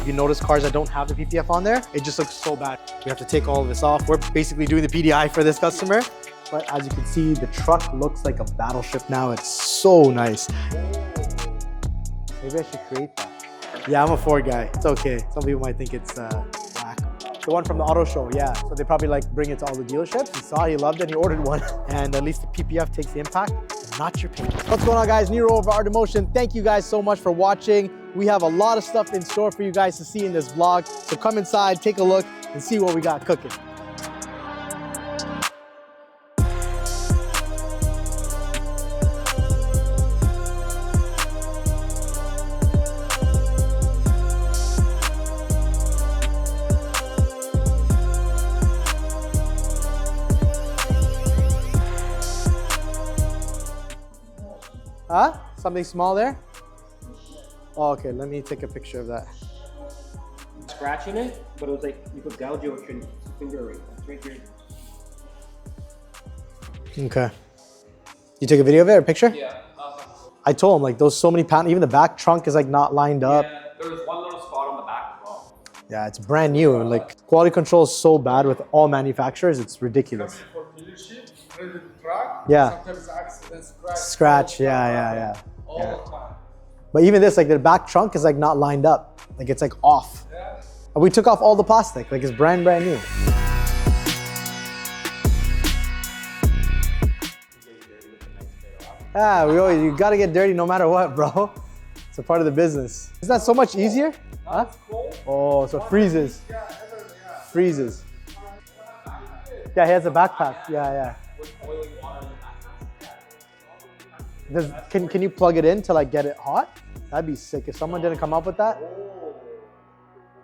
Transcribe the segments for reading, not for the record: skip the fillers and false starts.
If you notice cars that don't have the PPF on there, it just looks so bad. We have to take all of this off. We're basically doing the PDI for this customer. But as you can see, the truck looks like a battleship now. It's so nice. Maybe I should create that. Yeah, I'm a Ford guy. It's okay. Some people might think it's whack. The one from the auto show, yeah. So they probably like bring it to all the dealerships. He saw, he loved it, he ordered one. And at least the PPF takes the impact, and not your paint. What's going on, guys? Nero over Art of Motion. Thank you guys so much for watching. We have a lot of stuff in store for you guys to see in this vlog. So come inside, take a look, and see what we got cooking. Huh? Something small there? Oh, okay, let me take a picture of that. Scratching it, but it was like you could gouge it with your finger right here. Okay. You took a video of it or a picture? Yeah. I told him like those so many pounds, even the back trunk is like not lined up. Yeah, there was one little spot on the back as well. Yeah, it's brand new. And like quality control is so bad with all manufacturers, it's ridiculous. Yeah. Sometimes accidents, Scratch, yeah. All the time. But even this, like the back trunk is like not lined up. Like it's like off. Yeah. And we took off all the plastic, like it's brand new. Yeah, you gotta get dirty no matter what, bro. It's a part of the business. Isn't that so much easier? Huh? Oh, so it freezes. Freezes. Yeah, he has a backpack. Yeah. Can you plug it in to like get it hot? That'd be sick. If someone didn't come up with that,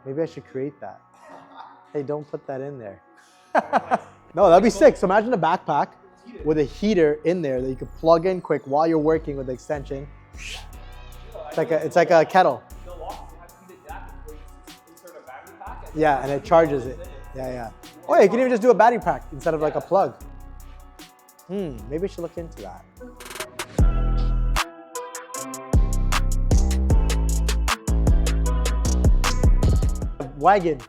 maybe I should create that. Hey, don't put that in there. No, that'd be sick. So imagine a backpack with a heater in there that you could plug in quick while you're working with the extension. It's like a kettle. Yeah, and it charges it. Yeah. Oh yeah, you can even just do a battery pack instead of like a plug. Maybe I should look into that. Wagon.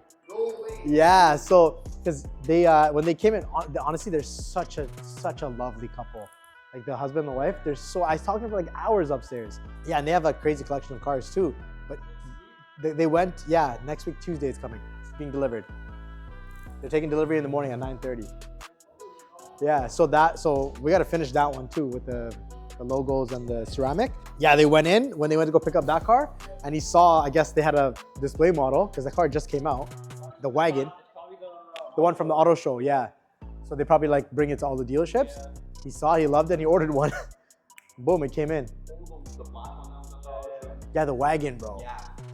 Yeah, so because they when they came in, honestly, they're such a lovely couple. Like the husband and the wife, I was talking for like hours upstairs. Yeah, and they have a crazy collection of cars too. But they went, yeah, next week Tuesday it's coming. It's being delivered. They're taking delivery in the morning at 9:30. Yeah, so we gotta finish that one too with the logos and the ceramic. Yeah, they went in when they went to go pick up that car, and he saw, I guess they had a display model because the car just came out, the wagon, the one from the auto show, yeah. So they probably like bring it to all the dealerships. He saw, he loved it, and he ordered one. Boom, it came in. Yeah, the wagon, bro.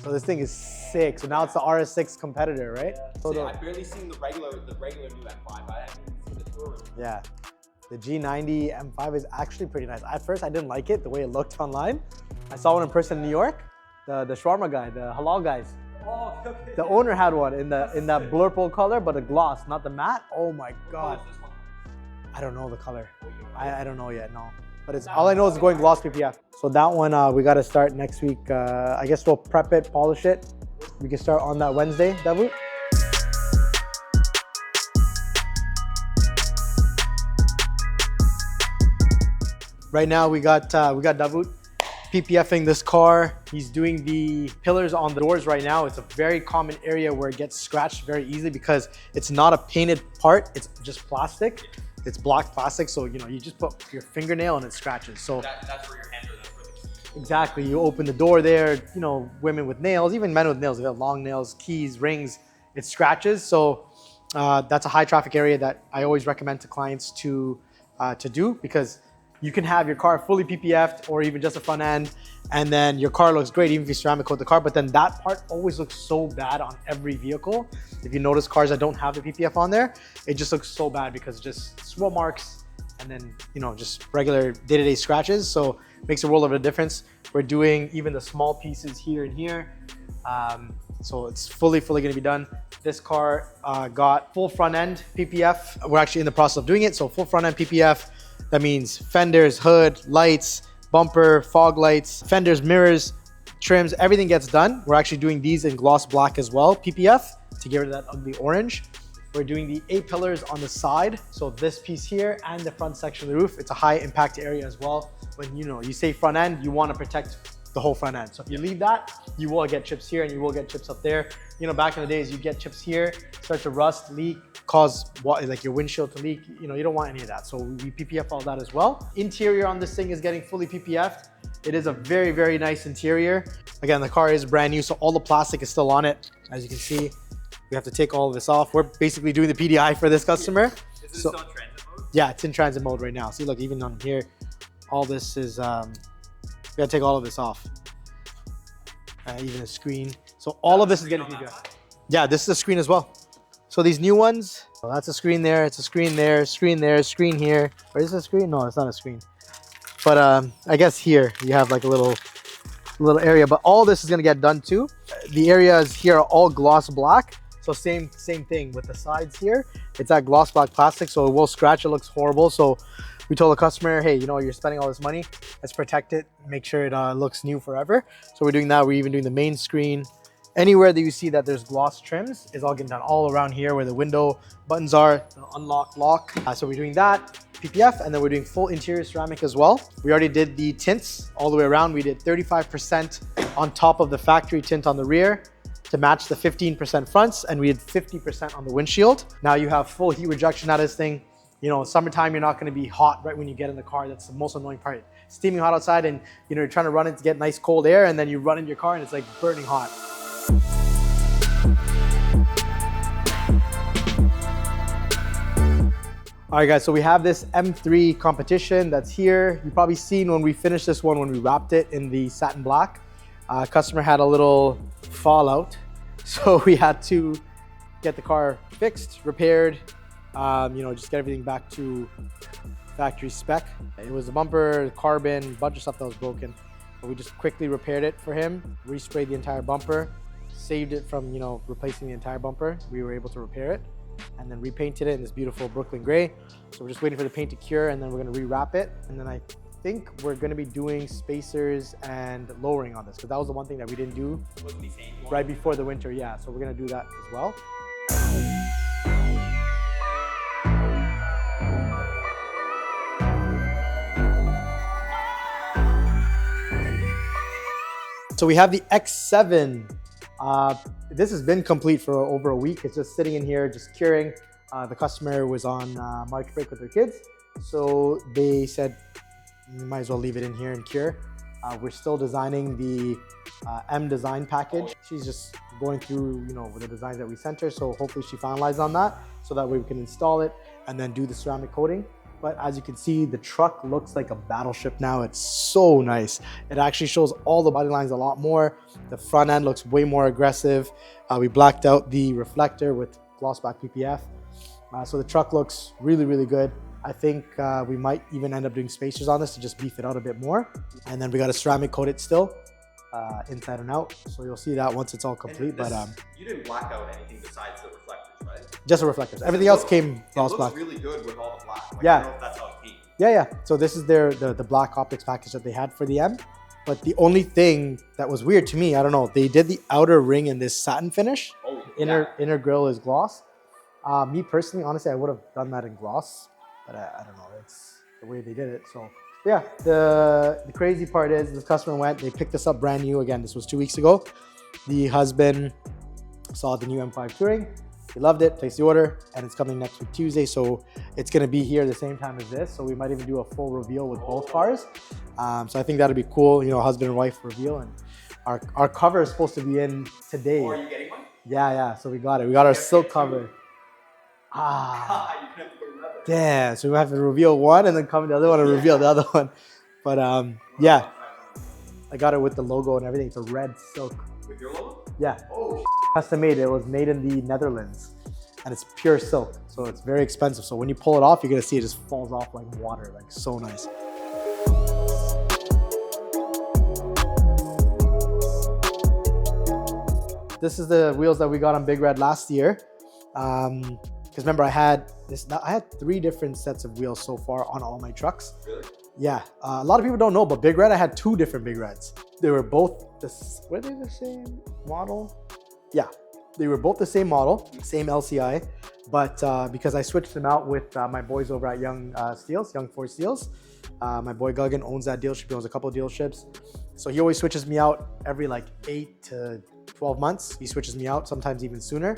So this thing is sick. So now it's the RS6 competitor, right? I've barely seen the regular new M5. I haven't seen the touring. Yeah. The G90 M5 is actually pretty nice. At first, I didn't like it, the way it looked online. I saw one in person in New York, the shawarma guy, the halal guys. Oh, okay. The owner had one in that blurple color, but a gloss, not the matte. Oh my God. What is this one? I don't know the color. I don't know yet, no. But it's all I know is going gloss PPF. So that one, we got to start next week. I guess we'll prep it, polish it. We can start on that Wednesday, Davut. Right now we got Davut PPFing this car. He's doing the pillars on the doors right now. It's a very common area where it gets scratched very easily because it's not a painted part. It's just plastic. It's blocked plastic. So, you just put your fingernail and it scratches. So that's where your hands are. That's where the key. Exactly. You open the door there, women with nails, even men with nails, they have long nails, keys, rings, it scratches. So that's a high traffic area that I always recommend to clients to do, because you can have your car fully PPF'd or even just a front end, and then your car looks great even if you ceramic coat the car, but then that part always looks so bad on every vehicle. If you notice cars that don't have the PPF on there, it just looks so bad because just swirl marks and then, just regular day-to-day scratches. So it makes a world of a difference. We're doing even the small pieces here and here. So it's fully gonna be done. This car got full front end PPF. We're actually in the process of doing it. So full front end PPF. That means fenders, hood, lights, bumper, fog lights, fenders, mirrors, trims, everything gets done. We're actually doing these in gloss black as well, PPF, to get rid of that ugly orange. We're doing the 8 pillars on the side. So this piece here and the front section of the roof, it's a high impact area as well. When you say front end, you want to protect the whole front end. So if you leave that, you will get chips here and you will get chips up there. Back in the days, you get chips here, start to rust, leak, cause like your windshield to leak. You don't want any of that. So we PPF all that as well. Interior on this thing is getting fully PPF'd. It is a very, very nice interior. Again, the car is brand new, so all the plastic is still on it. As you can see, we have to take all of this off. We're basically doing the PDI for this customer. Is this still in transit mode? Yeah, it's in transit mode right now. See, look, even on here, all this is, we gotta take all of this off. Even the screen. So all of this is getting PPF. Yeah, this is a screen as well. So these new ones, well, that's a screen there, it's a screen there, screen there, screen here. Or is this a screen? No, it's not a screen. But I guess here you have like a little area, but all this is gonna get done too. The areas here are all gloss black. So same thing with the sides here. It's that gloss black plastic, so it will scratch, it looks horrible. So we told the customer, hey, you're spending all this money, let's protect it, make sure it looks new forever. So we're doing that. We're even doing the main screen. Anywhere that you see that there's gloss trims is all getting done. All around here where the window buttons are, unlock, lock. So we're doing that, PPF, and then we're doing full interior ceramic as well. We already did the tints all the way around. We did 35% on top of the factory tint on the rear to match the 15% fronts, and we did 50% on the windshield. Now you have full heat rejection out of this thing. Summertime, you're not going to be hot right when you get in the car. That's the most annoying part. Steaming hot outside, and you're trying to run it to get nice cold air, and then you run in your car and it's like burning hot. All right, guys, so we have this M3 competition that's here. You've probably seen when we finished this one, when we wrapped it in the satin black. Customer had a little fallout, so we had to get the car fixed, repaired, just get everything back to factory spec. It was the bumper, the carbon, a bunch of stuff that was broken. But we just quickly repaired it for him, resprayed the entire bumper, saved it from, replacing the entire bumper. We were able to repair it and then repainted it in this beautiful Brooklyn gray. So we're just waiting for the paint to cure, and then we're gonna rewrap it. And then I think we're gonna be doing spacers and lowering on this, because that was the one thing that we didn't do right before the winter. Yeah, so we're gonna do that as well. So we have the X7. This has been complete for over a week. It's just sitting in here, just curing. The customer was on March break with their kids. So they said, you might as well leave it in here and cure. We're still designing the M design package. She's just going through, with the designs that we sent her. So hopefully she finalized on that, so that way we can install it and then do the ceramic coating. But as you can see, the truck looks like a battleship now. It's so nice. It actually shows all the body lines a lot more. The front end looks way more aggressive. We blacked out the reflector with gloss black PPF. So the truck looks really, really good. I think we might even end up doing spacers on this to just beef it out a bit more. And then we got to ceramic coat it still, inside and out. So you'll see that once it's all complete. But you didn't black out anything besides the reflectors, right? Just the reflectors. Everything else came gloss black. It looks really good with all the black. Yeah. I don't know if that's how it came. Yeah. So this is the black optics package that they had for the M. But the only thing that was weird to me, I don't know, they did the outer ring in this satin finish. Oh, Inner grille is gloss. Me personally, honestly, I would have done that in gloss, but I don't know. It's the way they did it. So yeah, the crazy part is this customer went, they picked this up brand new. Again, this was 2 weeks ago. The husband saw the new M5 Touring. He loved it, placed the order, and it's coming next week Tuesday. So it's gonna be here the same time as this. So we might even do a full reveal with both cars. So I think that'd be cool, husband and wife reveal. And our cover is supposed to be in today. Oh, are you getting one? Yeah. So we got it. We got our silk cover. You have to put another. Damn. So we have to reveal one and then come the other one and reveal the other one. But yeah, I got it with the logo and everything. It's a red silk. With your logo? Yeah. Oh, Custom made. It was made in the Netherlands, and it's pure silk. So it's very expensive. So when you pull it off, you're gonna see it just falls off like water. Like so nice. This is the wheels that we got on Big Red last year. Because remember, I had 3 different sets of wheels so far on all my trucks. really? Yeah, a lot of people don't know, but Big Red, I had two different Big Reds. They were both were they the same model? Yeah, they were both the same model, same LCI, but because I switched them out with my boys over at Young Ford Steels. My boy Guggen owns that dealership. He owns a couple of dealerships. So he always switches me out every like 8 to 12 months. He switches me out, sometimes even sooner,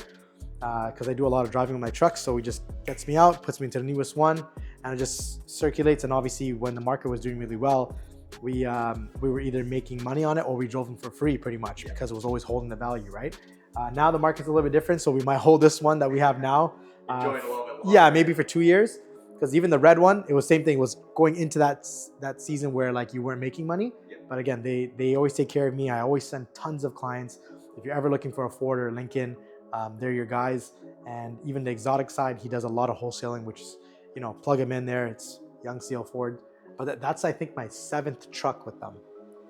because I do a lot of driving with my truck. So he just gets me out, puts me into the newest one, and it just circulates. And obviously when the market was doing really well, we were either making money on it or we drove them for free pretty much, because it was always holding the value, right? Now the market's a little bit different, so we might hold this one that we have now. Enjoy it a little bit longer. Yeah, maybe for 2 years. Because even the red one, it was same thing. It was going into that season where like you weren't making money. Yeah. But again, they always take care of me. I always send tons of clients. If you're ever looking for a Ford or Lincoln, they're your guys. And even the exotic side, he does a lot of wholesaling, which is, you know, plug him in there. It's Young Seal Ford. But that's, I think, my 7th truck with them.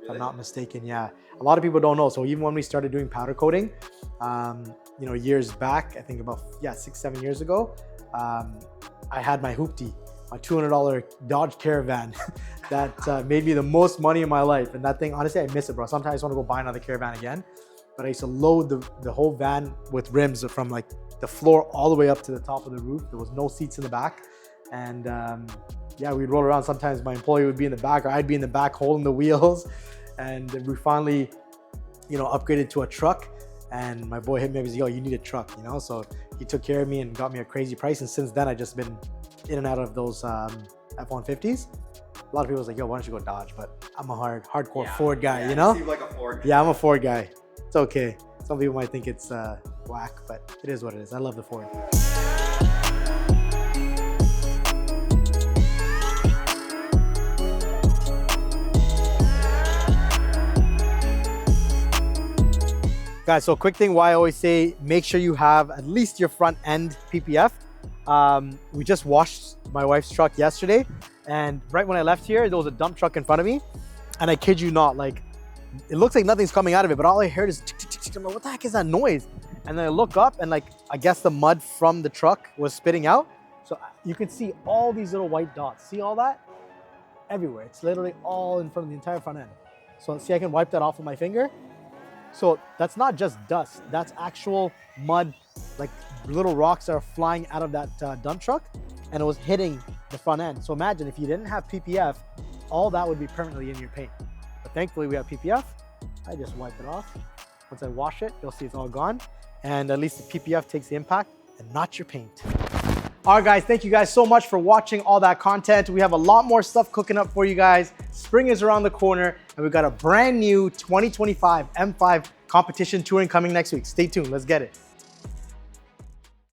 If I'm not mistaken, yeah. A lot of people don't know. So even when we started doing powder coating, you know, years back, I think about 6-7 years ago, I had my hoopty, my $200 Dodge Caravan that made me the most money in my life. And that thing, honestly, I miss it, bro. Sometimes I just want to go buy another Caravan again. But I used to load the whole van with rims from like the floor all the way up to the top of the roof. There was no seats in the back. And yeah, we'd roll around. Sometimes my employee would be in the back or I'd be in the back holding the wheels. And we finally, you know, upgraded to a truck. And my boy hit me up and said, yo, you need a truck, you know? So he took care of me and got me a crazy price. And since then, I've just been in and out of those F-150s. A lot of people was like, yo, why don't you go Dodge? But I'm a hardcore Ford guy, you know? You seem like a Ford guy. Yeah, I'm a Ford guy. It's okay. Some people might think it's whack, but it is what it is. I love the Ford. Guys, so quick thing why I always say, make sure you have at least your front end PPF. We just washed my wife's truck yesterday, and right when I left here, there was a dump truck in front of me, and I kid you not, like, it looks like nothing's coming out of it, but all I heard is tick, tick, tick, tick. I'm like, what the heck is that noise? And then I look up, and like, I guess the mud from the truck was spitting out. So you can see all these little white dots. See all that? Everywhere. It's literally all in front of the entire front end. So see, I can wipe that off with my finger. So that's not just dust, that's actual mud, like little rocks that are flying out of that dump truck, and it was hitting the front end. So imagine if you didn't have PPF, all that would be permanently in your paint. But thankfully we have PPF. I just wipe it off. Once I wash it, you'll see it's all gone. And at least the PPF takes the impact and not your paint. All right, guys, thank you guys so much for watching all that content. We have a lot more stuff cooking up for you guys. Spring is around the corner, and we've got a brand new 2025 M5 competition touring coming next week. Stay tuned, let's get it.